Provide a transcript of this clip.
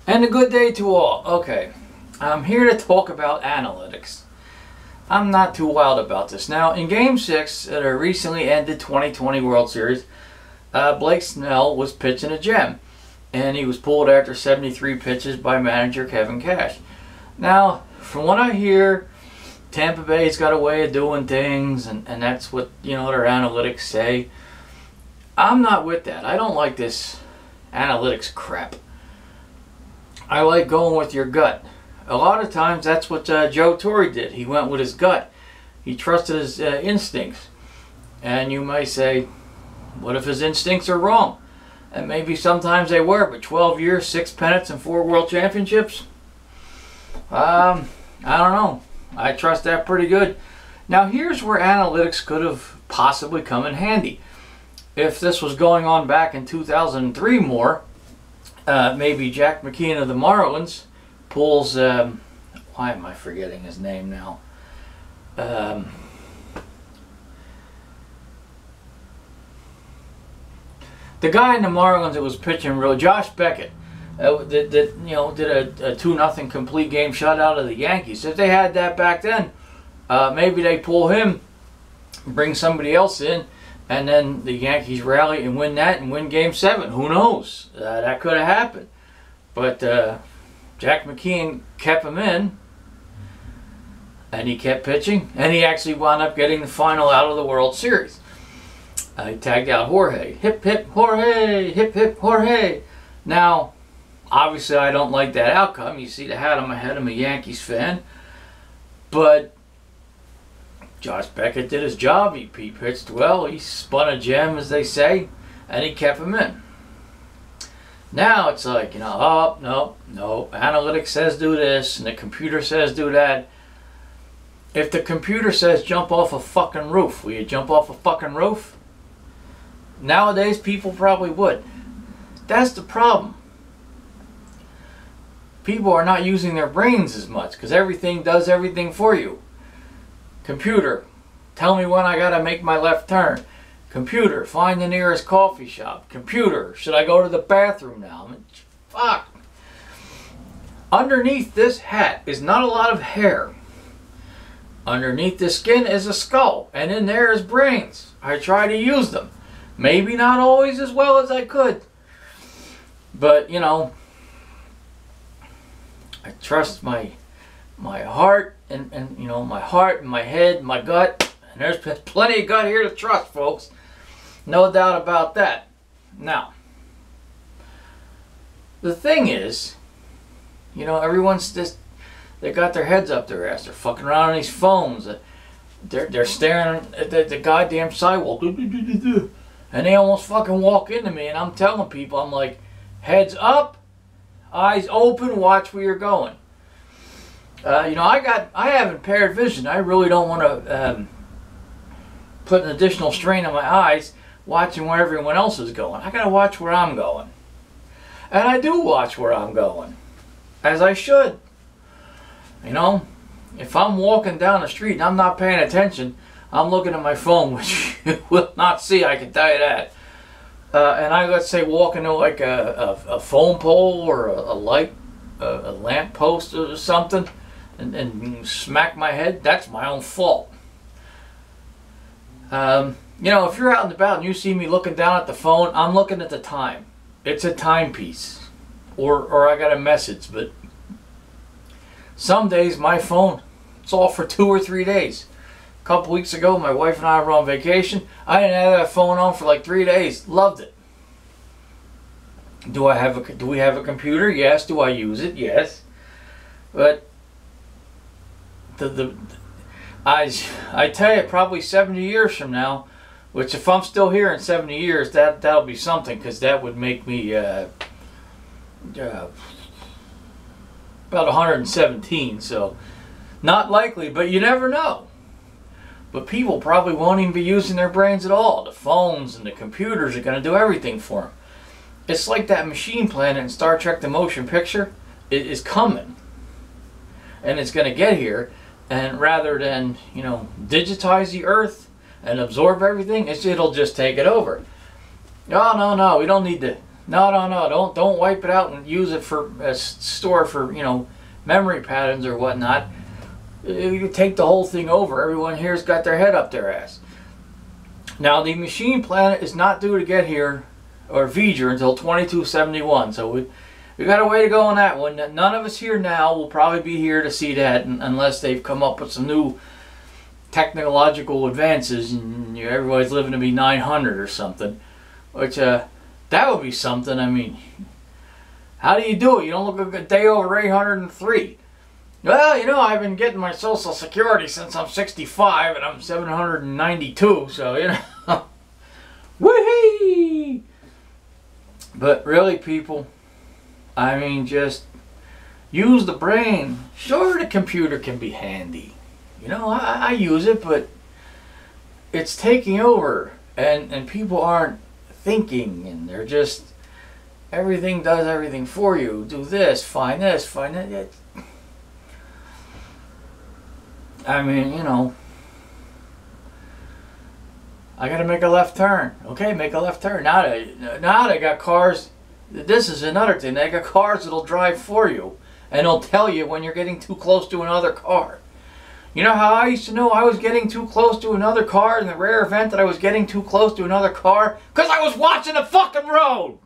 And a good day to all. Okay, I'm here to talk about analytics. I'm not too wild about this. Now, in Game 6 of the recently ended 2020 World Series, Blake Snell was pitching a gem. And he was pulled after 73 pitches by manager Kevin Cash. Now, from what I hear, Tampa Bay's got a way of doing things, and that's what, their analytics say. I'm not with that. I don't like this analytics crap. I like going with your gut. A lot of times that's what Joe Torre did. He went with his gut. He trusted his instincts. And you might say, what if his instincts are wrong? And maybe sometimes they were, but 12 years, 6 pennants, and 4 world championships? I don't know. I trust that pretty good. Now here's where analytics could have possibly come in handy. If this was going on back in 2003 more, maybe Jack McKeon of the Marlins pulls, why am I forgetting his name now? The guy in the Marlins that was pitching real, Josh Beckett, that did a 2-0 complete game shutout of the Yankees. If they had that back then, maybe they pull him, bring somebody else in, and then the Yankees rally and win that and win Game 7. Who knows? That could have happened. But Jack McKeon kept him in, and he kept pitching, and he actually wound up getting the final out of the World Series. He tagged out Jorge. Hip, hip, Jorge! Hip, hip, Jorge! Now, obviously I don't like that outcome. You see the hat on my head. I'm a Yankees fan. But Josh Beckett did his job. He pitched well. He spun a gem, as they say, and he kept him in. Now it's like, oh, no, analytics says do this, and the computer says do that. If the computer says jump off a fucking roof, will you jump off a fucking roof? Nowadays, people probably would. That's the problem. People are not using their brains as much because everything does everything for you. Computer, tell me when I gotta make my left turn. Computer, find the nearest coffee shop. Computer, should I go to the bathroom now? Fuck. Underneath this hat is not a lot of hair. Underneath the skin is a skull, and in there is brains. I try to use them. Maybe not always as well as I could. But, I trust my heart and my heart and my head and my gut. And there's plenty of gut here to trust, folks. No doubt about that. Now, the thing is, everyone's just, they got their heads up their ass. They're fucking around on these phones. They're staring at the goddamn sidewalk. And they almost fucking walk into me, and I'm telling people, I'm like, heads up, eyes open, watch where you're going. I have impaired vision. I really don't want to put an additional strain on my eyes watching where everyone else is going. I gotta watch where I'm going. And I do watch where I'm going, as I should. If I'm walking down the street and I'm not paying attention, I'm looking at my phone, which you will not see, I can tell you that. And I, let's say, walk into like a phone pole or a light, a lamp post or something, and smack my head, that's my own fault. If you're out and about and you see me looking down at the phone, I'm looking at the time. It's a timepiece. Or I got a message, but some days my phone, it's off for 2 or 3 days. A couple weeks ago, my wife and I were on vacation. I didn't have that phone on for like 3 days. Loved it. Do we have a computer? Yes. Do I use it? Yes. But I tell you, probably 70 years from now, which if I'm still here in 70 years, that'll be something, because that would make me about 117. So not likely, but you never know. But people probably won't even be using their brains at all. The phones and the computers are going to do everything for them. It's like that machine planet in Star Trek The Motion Picture. It is coming. And it's going to get here. And rather than, digitize the earth and absorb everything, it'll just take it over. Oh, no, we don't need to No, no, no. Don't wipe it out and use it for as store for memory patterns or whatnot. You take the whole thing over. Everyone here's got their head up their ass. Now the machine planet is not due to get here or V'ger until 2271. So we got a way to go on that one. None of us here now will probably be here to see that unless they've come up with some new technological advances and everybody's living to be 900 or something. Which that would be something. I mean, how do you do it? You don't look a day over 803. Well, I've been getting my Social Security since I'm 65 and I'm 792, so, whee! But really, people, I mean, just use the brain. Sure, the computer can be handy. I use it, but it's taking over, and people aren't thinking, and they're just, everything does everything for you. Do this, find that. I mean, I gotta make a left turn. Okay, make a left turn. Now they got cars. This is another thing. They got cars that'll drive for you, and they'll tell you when you're getting too close to another car. You know how I used to know I was getting too close to another car in the rare event that I was getting too close to another car? Because I was watching the fucking road!